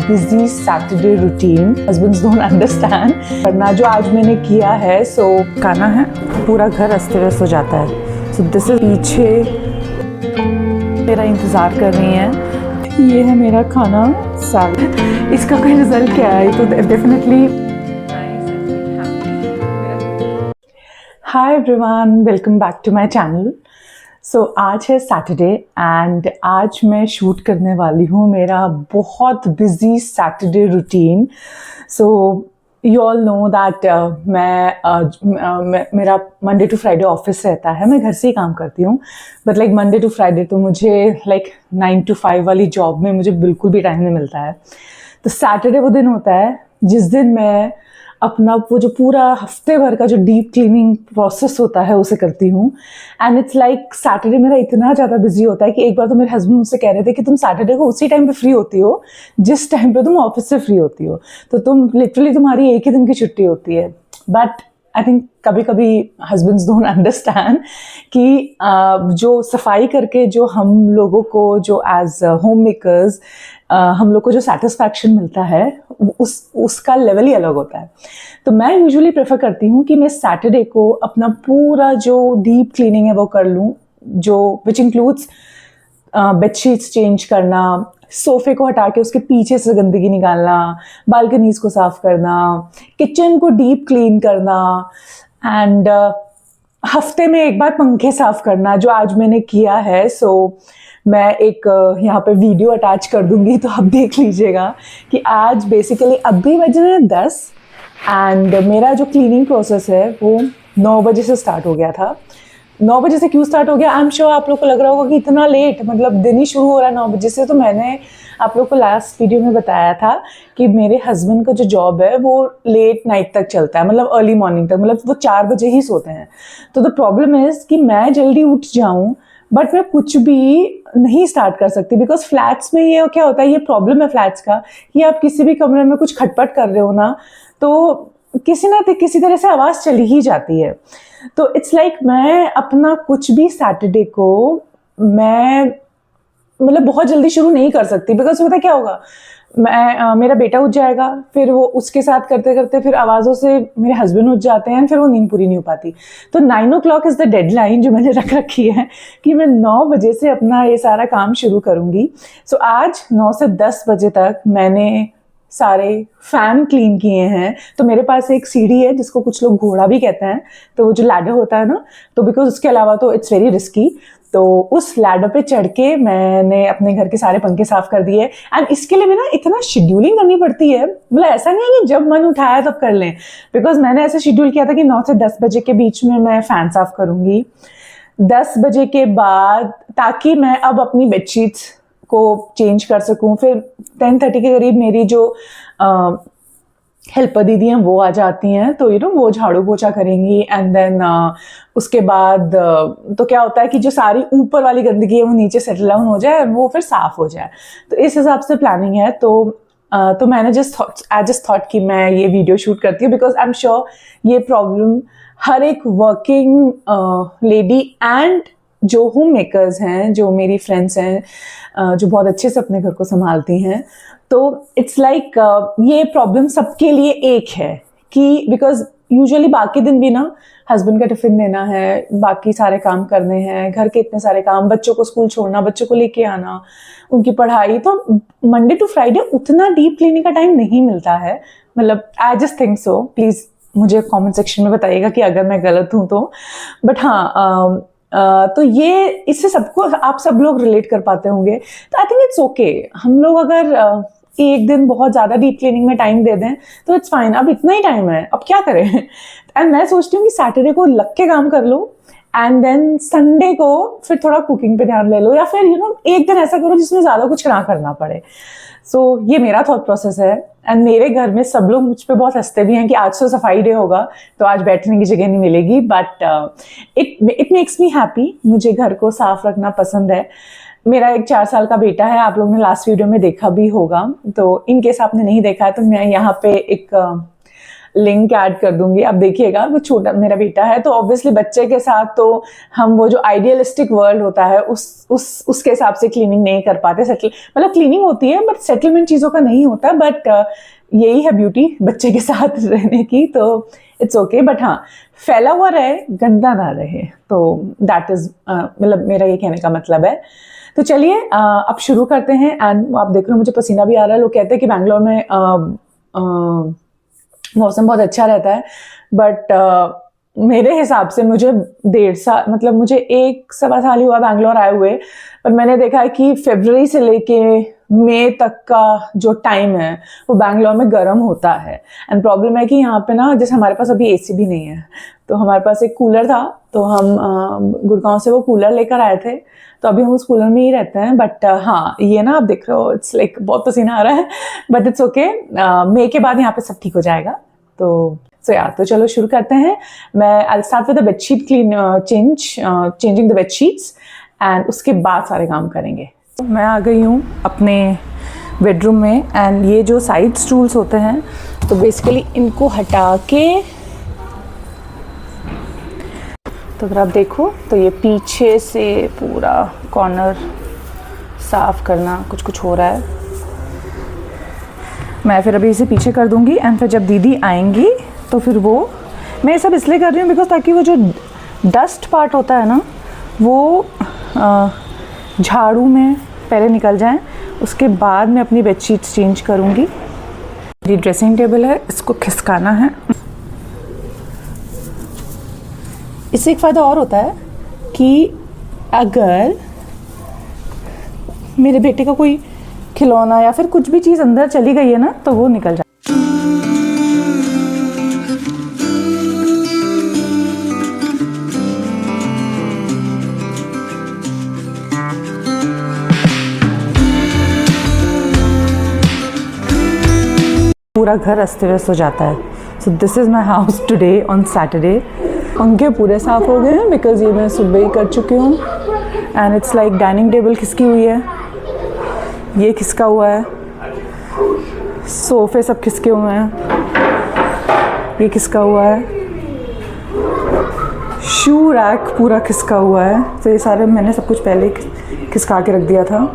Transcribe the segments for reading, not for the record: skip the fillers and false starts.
Busy Saturday routine, husbands don't understand. वरना जो आज मैंने किया है सो खाना है, पूरा घर अस्त व्यस्त हो जाता है। सो दिस इज पीछे मेरा इंतज़ार कर रही हैं, ये है मेरा खाना सैलड। इसका कोई रिजल्ट क्या है तो definitely. Hi everyone, welcome back to my channel. So आज है सैटरडे एंड आज मैं शूट करने वाली हूँ मेरा बहुत busy Saturday routine. So you all know that मेरा मंडे टू फ्राइडे ऑफिस रहता है, मैं घर से ही काम करती हूँ। But like Monday to Friday तो मुझे लाइक 9 to 5 वाली जॉब में मुझे बिल्कुल भी टाइम नहीं मिलता है। तो सैटरडे वो दिन होता है जिस दिन मैं अपना वो जो पूरा हफ्ते भर का जो डीप क्लीनिंग प्रोसेस होता है उसे करती हूँ। एंड इट्स लाइक सैटरडे मेरा इतना ज़्यादा बिजी होता है कि एक बार तो मेरे हस्बैंड मुझसे कह रहे थे कि तुम सैटरडे को उसी टाइम पे फ्री होती हो जिस टाइम पे तुम ऑफिस से फ्री होती हो, तो तुम लिटरली तुम्हारी एक ही दिन की छुट्टी होती है। बट आई थिंक कभी कभी हस्बैंड्स डोंट अंडरस्टैंड कि जो सफाई करके जो हम लोगों को जो एज होम मेकर्स हम लोग को जो सेटिस्फैक्शन मिलता है उसका लेवल ही अलग होता है। तो मैं यूजुअली प्रेफर करती हूँ कि मैं सैटरडे को अपना पूरा जो डीप क्लीनिंग है वो कर लूँ, जो विच इंक्लूड्स बेडशीट्स चेंज करना, सोफे को हटा के उसके पीछे से गंदगी निकालना, बालकनीज को साफ करना, किचन को डीप क्लीन करना एंड हफ्ते में एक बार पंखे साफ करना, जो आज मैंने किया है। सो मैं एक यहाँ पे वीडियो अटैच कर दूंगी तो आप देख लीजिएगा कि आज बेसिकली अभी बज रहे हैं 10 एंड मेरा जो क्लीनिंग प्रोसेस है वो 9 बजे से स्टार्ट हो गया था। 9 बजे से क्यों स्टार्ट हो गया, आई एम श्योर आप लोग को लग रहा होगा कि इतना लेट, मतलब दिन ही शुरू हो रहा है 9 बजे से। तो मैंने आप लोग को लास्ट वीडियो में बताया था कि मेरे हस्बैंड का जो जॉब है वो लेट नाइट तक चलता है, मतलब अर्ली मॉर्निंग तक, मतलब वो 4 बजे ही सोते हैं। तो द प्रॉब्लम इज़ कि मैं जल्दी उठ जाऊँ बट मैं कुछ भी नहीं स्टार्ट कर सकती, बिकॉज फ्लैट्स में ये क्या होता है, ये प्रॉब्लम है फ्लैट्स का कि आप किसी भी कमरे में कुछ खटपट कर रहे हो ना तो किसी ना किसी तरह से आवाज़ चली ही जाती है। तो इट्स लाइक मैं अपना कुछ भी सैटरडे को मैं मतलब बहुत जल्दी शुरू नहीं कर सकती, बिकॉज पता क्या होगा, मेरा बेटा उठ जाएगा, फिर वो उसके साथ करते करते फिर आवाज़ों से मेरे हस्बैंड उठ जाते हैं, फिर वो नींद पूरी नहीं हो पाती। तो 9 o'clock इज़ द डेडलाइन जो मैंने रख रखी है कि मैं 9 बजे से अपना ये सारा काम शुरू करूँगी। सो आज 9 से 10 बजे तक मैंने सारे फैन क्लीन किए हैं। तो मेरे पास एक सीढ़ी है जिसको कुछ लोग घोड़ा भी कहते हैं, तो वो जो लैडर होता है ना, तो बिकॉज उसके अलावा तो इट्स वेरी रिस्की, तो उस लैडर पे चढ़ के मैंने अपने घर के सारे पंखे साफ कर दिए। एंड इसके लिए भी ना इतना शेड्यूलिंग करनी पड़ती है, मतलब ऐसा नहीं है कि जब मन उठाया तब कर लें, बिकॉज मैंने ऐसे शेड्यूल किया था कि 9 से 10 बजे के बीच में मैं फ़ैन साफ करूँगी, 10 बजे के बाद, ताकि मैं अब अपनी बेडशीट्स को चेंज कर सकूं। फिर 10:30 के करीब मेरी जो हेल्पर दीदी हैं वो आ जाती हैं, तो वो झाड़ू पोछा करेंगी एंड देन उसके बाद तो क्या होता है कि जो सारी ऊपर वाली गंदगी है वो नीचे सेटल डाउन हो जाए और वो फिर साफ हो जाए। तो इस हिसाब से प्लानिंग है। तो मैंने आई जस्ट थॉट कि मैं ये वीडियो शूट करती हूँ, बिकॉज आई एम श्योर ये प्रॉब्लम हर एक वर्किंग लेडी एंड जो होम मेकर्स हैं, जो मेरी फ्रेंड्स हैं जो बहुत अच्छे से अपने घर को संभालती हैं, तो इट्स लाइक ये प्रॉब्लम सबके लिए एक है कि बिकॉज यूजुअली बाकी दिन भी ना हस्बैंड का टिफ़िन देना है, बाकी सारे काम करने हैं, घर के इतने सारे काम, बच्चों को स्कूल छोड़ना, बच्चों को लेके आना, उनकी पढ़ाई, तो मंडे टू फ्राइडे उतना डीप क्लीनिंग का टाइम नहीं मिलता है। मतलब I just think so, please मुझे कमेंट सेक्शन में बताइएगा कि अगर मैं गलत हूँ तो। बट हाँ तो ये इससे सबको आप सब लोग रिलेट कर पाते होंगे, तो आई थिंक इट्स ओके। हम लोग अगर एक दिन बहुत ज़्यादा डीप क्लीनिंग में टाइम दे दें तो इट्स फाइन, अब इतना ही टाइम है, अब क्या करें। एंड मैं सोचती हूँ कि सैटरडे को लग के काम कर लो एंड देन संडे को फिर थोड़ा कुकिंग पे ध्यान ले लो, या फिर एक दिन ऐसा करो जिसमें ज़्यादा कुछ ना करना पड़े। सो ये मेरा थॉट प्रोसेस है। एंड मेरे घर में सब लोग मुझ पे बहुत हंसते भी हैं कि आज तो सफाई डे होगा तो आज बैठने की जगह नहीं मिलेगी, but it makes me happy. मुझे घर को साफ रखना पसंद है। मेरा एक 4 साल का बेटा है, आप लोगों ने लास्ट वीडियो में देखा भी होगा, तो इन केस आपने नहीं देखा है तो मैं यहाँ पे एक लिंक ऐड कर दूंगी, आप देखिएगा। वो छोटा मेरा बेटा है तो ऑब्वियसली बच्चे के साथ तो हम वो जो आइडियलिस्टिक वर्ल्ड होता है उसके हिसाब से क्लीनिंग नहीं कर पाते। सेटल मतलब क्लीनिंग होती है बट सेटलमेंट चीज़ों का नहीं होता। बट यही है ब्यूटी बच्चे के साथ रहने की, तो इट्स ओके। बट हाँ, फैला हुआ रहे, गंदा ना रहे, तो दैट इज मतलब मेरा ये कहने का मतलब है। तो चलिए अब शुरू करते हैं। एंड आप देख रहे हो मुझे पसीना भी आ रहा है। लोग कहते हैं कि बैंगलोर में मौसम बहुत अच्छा रहता है, बट मेरे हिसाब से मुझे 1.5 साल मतलब मुझे 1-1.25 साल ही हुआ बैंगलोर आए हुए, पर मैंने देखा है कि फरवरी से लेके मई तक का जो टाइम है वो बैंगलोर में गर्म होता है। एंड प्रॉब्लम है कि यहाँ पे ना, जैसे हमारे पास अभी एसी भी नहीं है, तो हमारे पास एक कूलर था, तो हम गुड़गांव से वो कूलर लेकर आए थे, तो अभी हम उस कूलर में ही रहते हैं। बट हाँ, ये ना आप देख रहे हो, इट्स लाइक बहुत पसीना आ रहा है, बट इट्स ओके। मई के बाद यहाँ पे सब ठीक हो जाएगा। तो यार, तो चलो शुरू करते हैं। मैं I start with the bedsheet changing the bedsheets, and उसके बाद सारे काम करेंगे। तो मैं आ गई हूँ अपने बेडरूम में, एंड ये जो साइड स्टूल्स होते हैं, तो बेसिकली इनको हटा के, तो अगर आप देखो तो ये पीछे से पूरा कॉर्नर साफ करना कुछ हो रहा है। मैं फिर अभी इसे पीछे कर दूंगी, एंड फिर जब दीदी आएंगी तो फिर मैं ये सब इसलिए कर रही हूँ बिकॉज ताकि वो जो डस्ट पार्ट होता है ना, वो झाड़ू में पहले निकल जाए, उसके बाद मैं अपनी बेडशीट्स चेंज करूँगी। ये ड्रेसिंग टेबल है, इसको खिसकाना है। इससे एक फ़ायदा और होता है कि अगर मेरे बेटे का कोई खिलौना या फिर कुछ भी चीज़ अंदर चली गई है ना, तो वो निकल जाए। पूरा घर अस्त व्यस्त हो जाता है। So this is my house today on Saturday. पंखे पूरे साफ़ हो गए हैं बिकॉज ये मैं सुबह ही कर चुकी हूँ। And it's like dining table खिसकी हुई है, ये खिसका हुआ है, सोफ़े सब खिसके हुए हैं, ये खिसका हुआ है, शू रैक पूरा खिसका हुआ है। तो ये सारे मैंने सब कुछ पहले खिसका के रख दिया था।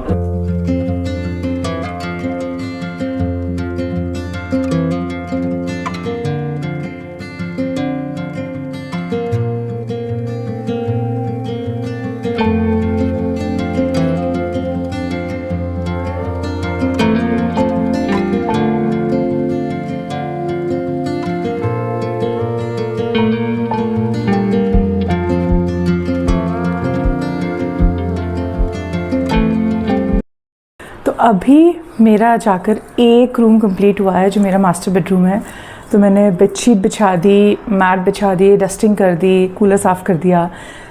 अभी मेरा जाकर एक रूम कंप्लीट हुआ है जो मेरा मास्टर बेडरूम है। तो मैंने बेडशीट बिछा दी, मैट बिछा दी, डस्टिंग कर दी, कूलर साफ़ कर दिया।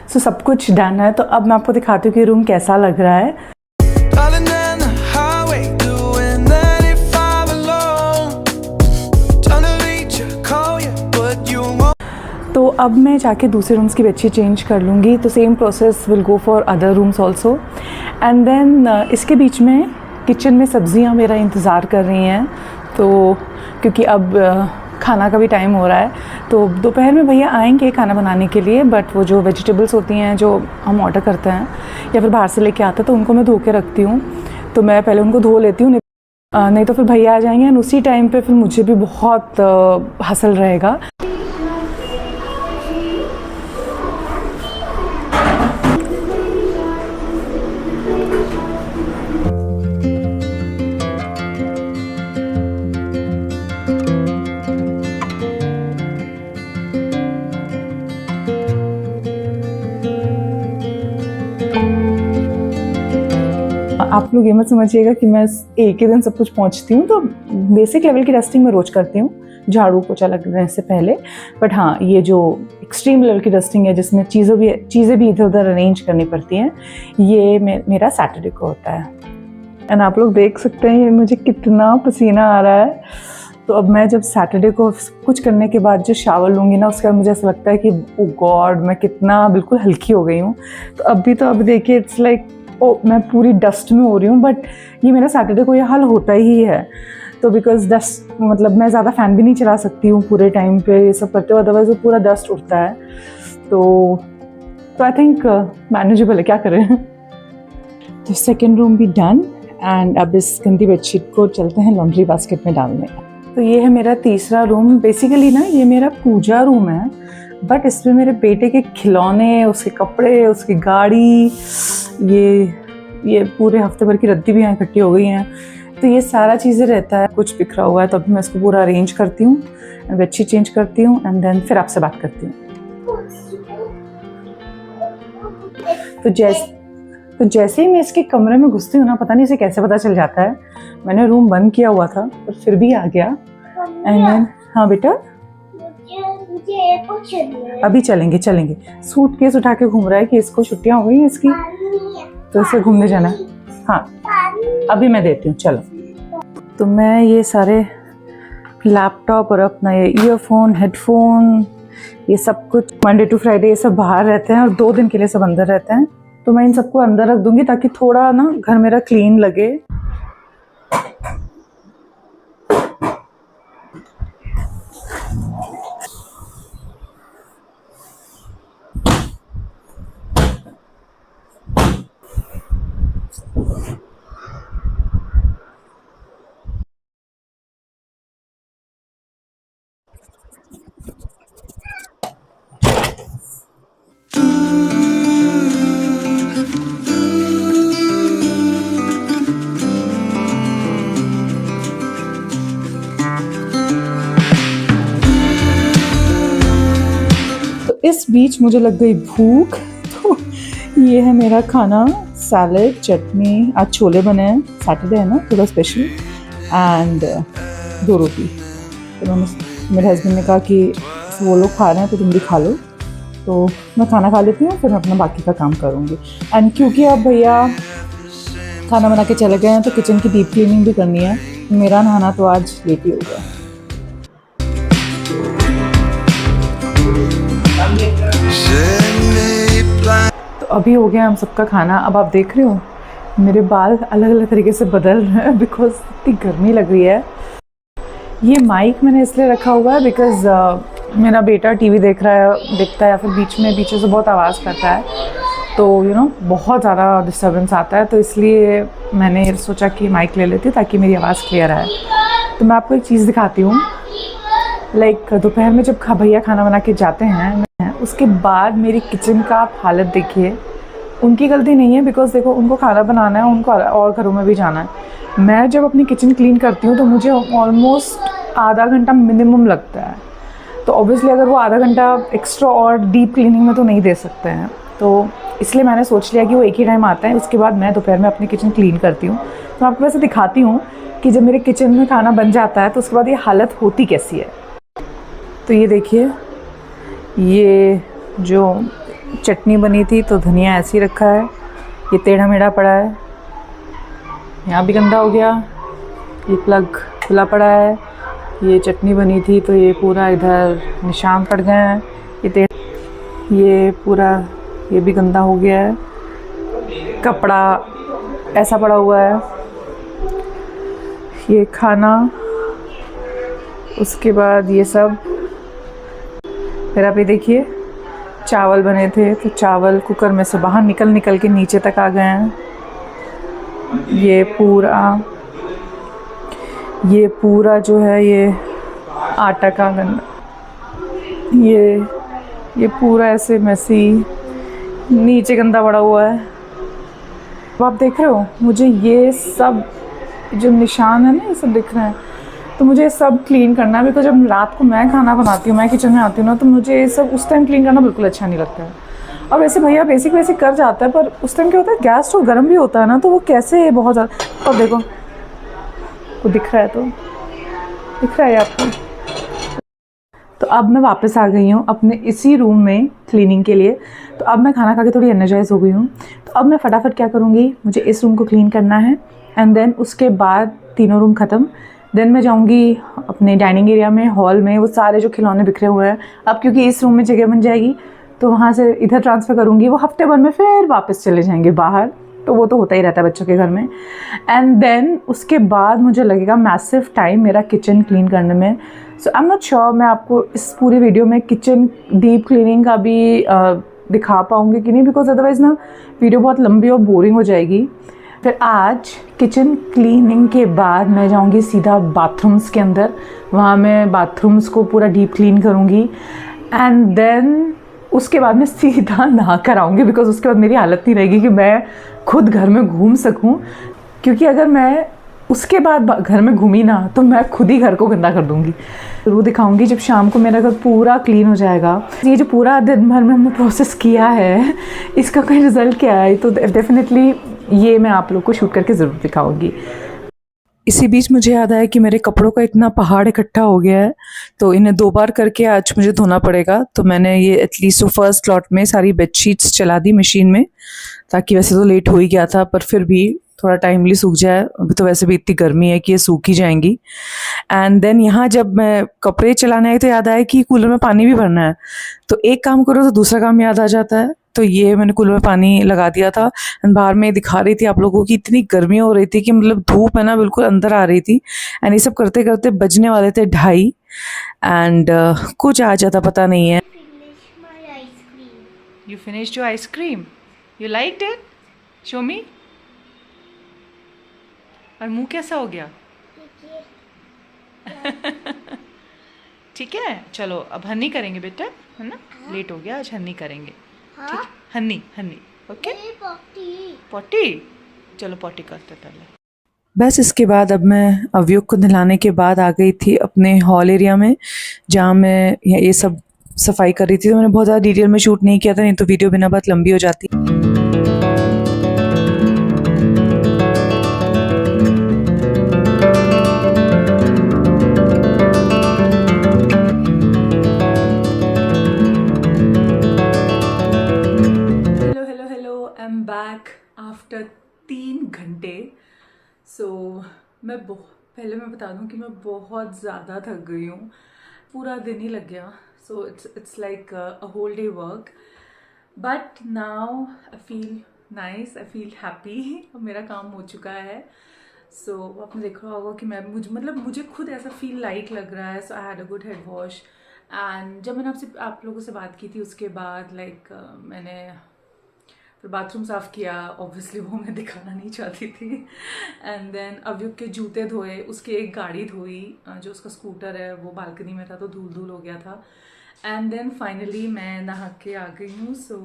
सो सब कुछ डन है। तो अब मैं आपको दिखाती हूँ कि रूम कैसा लग रहा है। तो अब मैं जाके दूसरे रूम्स की बेडशीट चेंज कर लूँगी। तो same process will go for other rooms also. And then इसके बीच में किचन में सब्जियां मेरा इंतज़ार कर रही हैं, तो क्योंकि अब खाना का भी टाइम हो रहा है। तो दोपहर में भैया आएंगे खाना बनाने के लिए, बट वो जो वेजिटेबल्स होती हैं जो हम ऑर्डर करते हैं या फिर बाहर से लेके आते हैं, तो उनको मैं धो के रखती हूँ। तो मैं पहले उनको धो लेती हूँ, नहीं तो फिर भैया आ जाएंगे और उसी टाइम पे फिर मुझे भी बहुत हसल रहेगा। आप लोग ये मत समझिएगा कि मैं एक ही दिन सब कुछ पहुंचती हूँ। तो बेसिक लेवल की डस्टिंग मैं रोज़ करती हूँ, झाड़ू पोछा लगने से पहले। बट हाँ, ये जो एक्सट्रीम लेवल की डस्टिंग है जिसमें चीज़ें भी इधर उधर अरेंज करनी पड़ती हैं, ये मेरा सैटरडे को होता है। एंड आप लोग देख सकते हैं मुझे कितना पसीना आ रहा है। तो अब मैं जब सैटरडे को कुछ करने के बाद जो शावर लूँगी ना, उसके बाद मुझे ऐसा लगता है कि ओ गॉड, मैं कितना बिल्कुल हल्की हो गई हूँ। तो अब देखिए इट्स लाइक मैं पूरी डस्ट में हो रही हूँ। बट ये मेरा सैटरडे को ये हाल होता ही है। तो बिकॉज डस्ट, मतलब मैं ज़्यादा फ़ैन भी नहीं चला सकती हूँ पूरे टाइम पे ये सब करते हो, अदरवाइज वो पूरा डस्ट उठता है। तो आई थिंक मैनेजेबल है, क्या करें। तो सेकेंड रूम भी डन एंड अब इस गंदी बेडशीट को चलते हैं लॉन्ड्री बास्केट में डालने। तो ये है मेरा तीसरा रूम। बेसिकली ना ये मेरा पूजा रूम है, बट इसमें मेरे बेटे के खिलौने, उसके कपड़े, उसकी गाड़ी, ये पूरे हफ्ते भर की रद्दी भी यहाँ इकट्ठी हो गई हैं, तो ये सारा चीज़ें रहता है। कुछ बिखरा हुआ है तो अभी मैं इसको पूरा अरेंज करती हूँ, बेडशीट चेंज करती हूँ एंड देन फिर आपसे बात करती हूँ। तो जैसे ही मैं इसके कमरे में घुसती हूँ ना, पता नहीं इसे कैसे पता चल जाता है, मैंने रूम बंद किया हुआ था पर फिर भी आ गया। एंड देन हाँ बेटा, अभी चलेंगे। सूटकेस उठा के घूम रहा है कि इसको छुट्टियां हो गई हैं इसकी, तो इसे घूमने जाना है। हाँ अभी मैं देती हूँ, चलो। तो मैं ये सारे लैपटॉप और अपना ये ईयरफोन, हेडफोन, ये सब कुछ मंडे टू फ्राइडे ये सब बाहर रहते हैं और 2 दिन के लिए सब अंदर रहते हैं, तो मैं इन सबको अंदर रख दूंगी ताकि थोड़ा ना घर मेरा क्लीन लगे। इस बीच मुझे लग गई भूख, तो ये है मेरा खाना, सैलड, चटनी, आज छोले बने हैं, सैटरडे है ना थोड़ा स्पेशल, एंड 2 रोटी। तो मेरे हस्बैंड ने कहा कि वो लोग खा रहे हैं तो तुम भी खा लो, तो मैं खाना खा लेती हूँ फिर मैं अपना बाकी का काम करूँगी। एंड क्योंकि अब भैया खाना बना के चले गए हैं तो किचन की डीप क्लीनिंग भी करनी है, मेरा नहाना तो आज लेट ही होगा। तो अभी हो गया हम सबका खाना। अब आप देख रहे हो मेरे बाल अलग अलग तरीके से बदल रहे हैं बिकॉज इतनी गर्मी लग रही है। ये माइक मैंने इसलिए रखा हुआ है बिकॉज मेरा बेटा टीवी देखता है या फिर बीच से बहुत आवाज़ करता है, तो बहुत ज़्यादा डिस्टर्बेंस आता है, तो इसलिए मैंने सोचा कि माइक ले लेती हूँ ताकि मेरी आवाज़ क्लियर आए। तो मैं आपको एक चीज़ दिखाती हूँ। लाइक दोपहर में जब भैया खाना बना के जाते हैं, उसके बाद मेरी किचन का आप हालत देखिए। उनकी गलती नहीं है बिकॉज देखो उनको खाना बनाना है, उनको और घरों में भी जाना है। मैं जब अपनी किचन क्लीन करती हूँ तो मुझे ऑलमोस्ट आधा घंटा मिनिमम लगता है, तो ऑब्वियसली अगर वो आधा घंटा एक्स्ट्रा और डीप क्लीनिंग में तो नहीं दे सकते हैं, तो इसलिए मैंने सोच लिया कि वो एक ही टाइम आता है, उसके बाद मैं दोपहर में अपनी किचन क्लीन करती हूँ। तो आपको वैसे दिखाती हूँ कि जब मेरे किचन में खाना बन जाता है तो उसके बाद ये हालत होती कैसी है। तो ये देखिए, ये जो चटनी बनी थी तो धनिया ऐसे ही रखा है, ये टेढ़ा मेढ़ा पड़ा है, यहाँ भी गंदा हो गया, ये प्लग खुला पड़ा है, ये चटनी बनी थी तो ये पूरा इधर निशान पड़ गए हैं, ये पूरा ये भी गंदा हो गया है, कपड़ा ऐसा पड़ा हुआ है, ये खाना, उसके बाद ये सब। फिर आप ये देखिए चावल बने थे तो चावल कुकर में से बाहर निकल के नीचे तक आ गए हैं। ये पूरा जो है ये आटा का गंदा, ये पूरा ऐसे मैसी नीचे गंदा पड़ा हुआ है। तो आप देख रहे हो मुझे ये सब जो निशान है ना ये सब दिख रहे हैं, तो मुझे सब क्लीन करना है। बिकॉज जब रात को मैं खाना बनाती हूँ, मैं किचन में आती हूँ ना, तो मुझे ये सब उस टाइम क्लीन करना बिल्कुल अच्छा नहीं लगता है। और वैसे भैया बेसिक कर जाता है, पर उस टाइम क्या होता है गैस तो गर्म भी होता है ना, तो वो कैसे बहुत ज़्यादा। और देखो वो दिख रहा है, तो दिख रहा है आपको। तो अब मैं वापस आ गई हूँ अपने इसी रूम में क्लीनिंग के लिए। तो अब मैं खाना खा के थोड़ी एनर्जाइज हो गई हूँ, तो अब मैं फटाफट क्या करूँगी, मुझे इस रूम को क्लीन करना है एंड देन उसके बाद 3 रूम ख़त्म। देन मैं जाऊँगी अपने डाइनिंग एरिया में, हॉल में, वो सारे जो खिलौने बिखरे हुए हैं, अब क्योंकि इस रूम में जगह बन जाएगी तो वहाँ से इधर ट्रांसफ़र करूँगी, वो हफ्ते भर में फिर वापस चले जाएंगे बाहर। तो वो तो होता ही रहता है बच्चों के घर में। एंड देन उसके बाद मुझे लगेगा मैसिव टाइम मेरा किचन क्लीन करने में। सो आई एम नॉट श्योर मैं आपको इस पूरी वीडियो में किचन डीप क्लीनिंग का भी दिखा पाऊँगी कि नहीं, बिकॉज अदरवाइज़ ना वीडियो बहुत लंबी और बोरिंग हो जाएगी। फिर आज किचन क्लीनिंग के बाद मैं जाऊंगी सीधा बाथरूम्स के अंदर, वहाँ मैं बाथरूम्स को पूरा डीप क्लीन करूँगी एंड देन उसके बाद मैं सीधा नहा कर आऊँगी, बिकॉज उसके बाद मेरी हालत नहीं रहेगी कि मैं खुद घर में घूम सकूँ, क्योंकि अगर मैं उसके बाद घर में घूमी ना तो मैं खुद ही घर को गंदा कर दूँगी। वो दिखाऊंगी जब शाम को मेरा घर पूरा क्लीन हो जाएगा। ये जो पूरा दिन भर में हमने प्रोसेस किया है इसका कोई रिजल्ट क्या है, तो डेफिनेटली ये मैं आप लोग को शूट करके ज़रूर दिखाऊंगी। इसी बीच मुझे याद आया कि मेरे कपड़ों का इतना पहाड़ इकट्ठा हो गया है, तो इन्हें 2 बार करके आज मुझे धोना पड़ेगा। तो मैंने ये एटलीस्ट फर्स्ट लॉट में सारी बेडशीट्स चला दी मशीन में, ताकि वैसे तो लेट हो ही गया था पर फिर भी थोड़ा टाइमली सूख जाए। अभी तो वैसे भी इतनी गर्मी है कि ये सूख ही जाएंगी। एंड देन यहाँ जब मैं कपड़े चलाने आई तो याद आया कि कूलर में पानी भी भरना है, तो एक काम करो तो दूसरा काम याद आ जाता है। तो ये मैंने कूलर में पानी लगा दिया था। एंड बाहर में दिखा रही थी आप लोगों को कि इतनी गर्मी हो रही थी कि मतलब धूप है ना बिल्कुल अंदर आ रही थी। एंड ये सब करते करते बजने वाले थे 2:30 एंड कुछ आ जाता पता नहीं है। You finished your ice cream? You liked it? Show me. और मुंह कैसा हो गया? ठीक है, चलो अब हनी करेंगे बेटा, है ना? लेट हो गया, आज हनी करेंगे। ठीक, हनी हनी। Okay, potty. चलो पॉटी करते पहले। बस इसके बाद अब मैं अवयुक को नहलाने के बाद आ गई थी अपने हॉल एरिया में, जहाँ मैं ये सब सफाई कर रही थी। तो मैंने बहुत ज़्यादा डिटेल में शूट नहीं किया था, नहीं तो वीडियो बिना बात लंबी हो जाती। बैक आफ्टर 3 घंटे। सो पहले मैं बता दूं कि मैं बहुत ज़्यादा थक गई हूँ, पूरा दिन ही लग गया। So it's like a whole day work, but now I feel nice, I feel happy. अब मेरा काम हो चुका है। सो आपने देखा होगा कि मुझे खुद ऐसा फील लाइट लग रहा है। So I had a good head wash and जब मैंने आप लोगों से बात की थी उसके बाद मैंने फिर बाथरूम साफ़ किया। ऑब्वियसली वो मैं दिखाना नहीं चाहती थी। एंड देन अवयुक के जूते धोए, उसकी एक गाड़ी धोई, जो उसका स्कूटर है वो बालकनी में था तो धूल धूल हो गया था। एंड देन फाइनली मैं नहा के आ गई हूँ। सो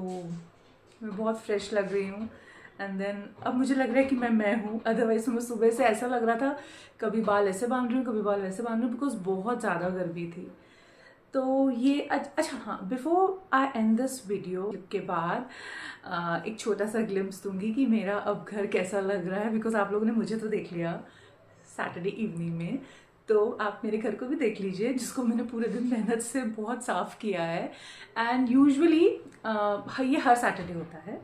मैं बहुत फ्रेश लग रही हूँ। एंड देन अब मुझे लग रहा है कि मैं हूँ। अदरवाइज मैं सुबह से ऐसा लग रहा था कभी बाल ऐसे बांध रही हूँ कभी बाल वैसे बांध रही हूँ, बिकॉज बहुत ज़्यादा गर्मी थी। तो ये अच्छा हाँ, before I and this video के बाद एक छोटा सा ग्लिम्स दूंगी कि मेरा अब घर कैसा लग रहा है, बिकॉज आप लोगों ने मुझे तो देख लिया सैटरडे इवनिंग में, तो आप मेरे घर को भी देख लीजिए जिसको मैंने पूरे दिन मेहनत से बहुत साफ़ किया है। एंड यूजुअली ये हर सैटरडे होता है,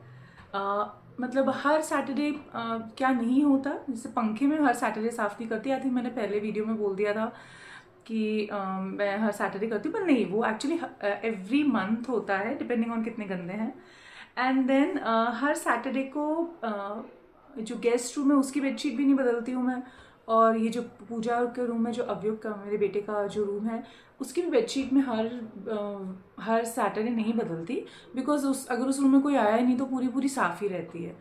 मतलब हर सैटरडे क्या नहीं होता, जैसे पंखे में हर सैटरडे साफ़ नहीं करती। आई थिंक मैंने पहले वीडियो में बोल दिया था कि मैं हर सैटरडे करती हूँ, पर नहीं, वो एक्चुअली एवरी मंथ होता है डिपेंडिंग ऑन कितने गंदे हैं। एंड देन हर सैटरडे को जो गेस्ट रूम है उसकी बेडशीट भी नहीं बदलती हूँ मैं, और ये जो पूजा के रूम है, जो अवयुक का मेरे बेटे का जो रूम है, उसकी भी बेडशीट में हर सैटरडे नहीं बदलती, बिकॉज अगर उस रूम में कोई आया ही नहीं तो पूरी पूरी साफ़ ही रहती है।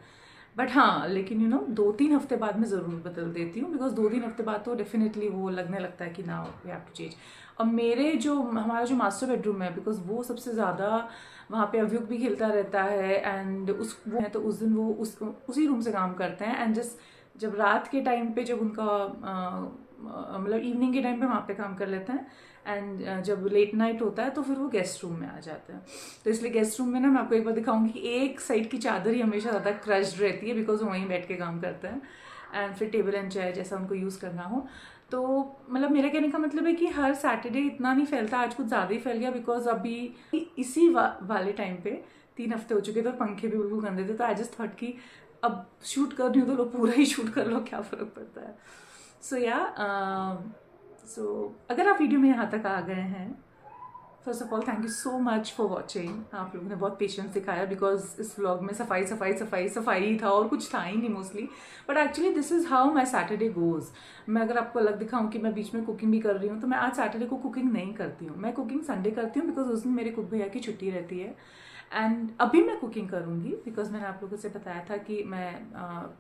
बट हाँ, लेकिन 2-3 हफ्ते बाद मैं ज़रूर बदल देती हूँ, बिकॉज 2-3 हफ्ते बाद तो डेफिनेटली वो लगने लगता है कि ना वी हैव टू चेंज। और हमारा जो मास्टर बेडरूम है, बिकॉज वो सबसे ज़्यादा वहाँ पे अवयुक भी खेलता रहता है एंड वो है, तो उस दिन वो उसी रूम से काम करते हैं। एंड जब रात के टाइम पे जब उनका मतलब इवनिंग के टाइम पे वहाँ पे काम कर लेते हैं, एंड जब लेट नाइट होता है तो फिर वो गेस्ट रूम में आ जाते हैं। तो इसलिए गेस्ट रूम में ना मैं आपको एक बार दिखाऊंगी कि एक साइड की चादर ही हमेशा ज़्यादा क्रश्ड रहती है, बिकॉज वो वहीं बैठ के काम करते हैं। एंड फिर टेबल एंड चेयर जैसा उनको यूज़ करना हो, तो मतलब मेरा कहने का मतलब है कि हर सैटरडे इतना नहीं फैलता, आज कुछ ज़्यादा ही फैल गया, बिकॉज अभी इसी वाले टाइम पे 3 हफ्ते हो चुके थे, पंखे भी बिल्कुल गंदे थे। तो आई जस्ट थॉट कि अब शूट कर रही हूँ तो लो पूरा ही शूट कर लो, क्या फ़र्क पड़ता है। सो अगर आप वीडियो में यहाँ तक आ गए हैं first of all thank you so much for watching. आप लोगों ने बहुत पेशेंस दिखाया बिकॉज इस व्लॉग में सफाई सफाई सफाई सफाई ही था और कुछ था ही नहीं mostly. But actually this is how my Saturday goes. मैं अगर आपको अलग दिखाऊं कि मैं बीच में कुकिंग भी कर रही हूँ, तो मैं आज सैटरडे को कुकिंग नहीं करती हूँ। मैं कुकिंग संडे करती हूँ बिकॉज उस दिन मेरे कुक भैया की छुट्टी रहती है। एंड अभी मैं कुकिंग करूँगी बिकॉज मैंने आप लोगों से बताया था कि मैं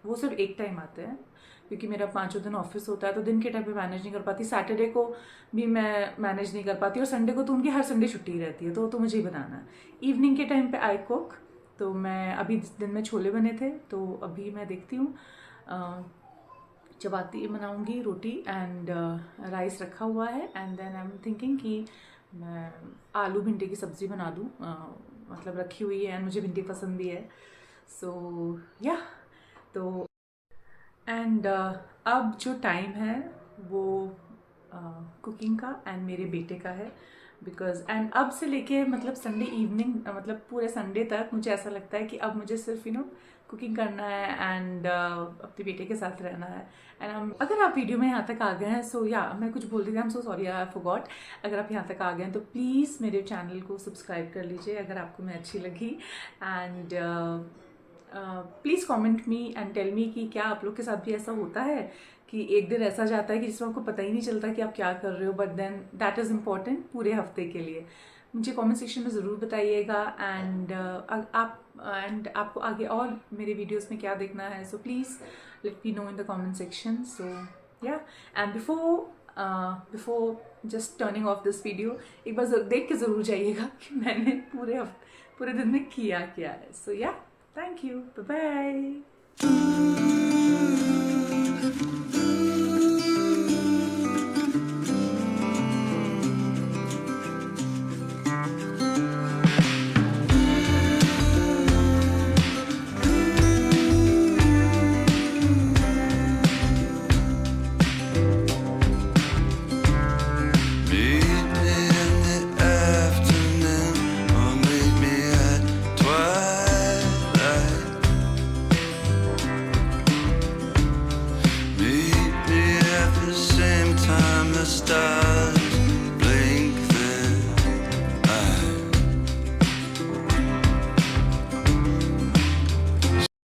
वो सिर्फ एक टाइम आते हैं क्योंकि मेरा 5 दिन ऑफिस होता है, तो दिन के टाइम पे मैनेज नहीं कर पाती। सैटरडे को भी मैं मैनेज नहीं कर पाती और संडे को तो उनकी हर संडे छुट्टी रहती है, तो मुझे ही बनाना है। इवनिंग के टाइम पे आई कुक। तो मैं अभी दिन में छोले बने थे, तो अभी मैं देखती हूँ चपाती बनाऊँगी, रोटी एंड राइस रखा हुआ है। And then I am thinking कि मैं आलू भिंडी की सब्ज़ी बना दूँ, मतलब रखी हुई है एंड मुझे भिंडी पसंद भी है। सो या तो एंड अब जो टाइम है वो कुकिंग का एंड मेरे बेटे का है बिकॉज एंड अब से लेके मतलब संडे इवनिंग मतलब पूरे संडे तक मुझे ऐसा लगता है कि अब मुझे सिर्फ कुकिंग करना है एंड अपने बेटे के साथ रहना है। एंड अगर आप वीडियो में यहाँ तक आ गए हैं, सो या मैं कुछ बोल रही थी, I am so sorry, I forgot. अगर आप यहाँ तक आ गए हैं तो प्लीज़ मेरे चैनल को सब्सक्राइब कर लीजिए अगर आपको मैं अच्छी लगी। And please comment me and tell me कि क्या आप लोग के साथ भी ऐसा होता है कि एक दिन ऐसा जाता है कि जिसमें आपको पता ही नहीं चलता कि आप क्या कर रहे हो, but then that is important पूरे हफ्ते के लिए। मुझे कमेंट सेक्शन में ज़रूर बताइएगा। एंड आपको आगे और मेरे वीडियोस में क्या देखना है, so please let me know in the comment section. So या and before just turning off this video, एक बार देख के ज़रूर जाइएगा कि मैंने पूरे दिन में किया है। सो या thank you. Bye-bye. Meet me in the afternoon, or meet me at twilight. Meet me at the same time the stars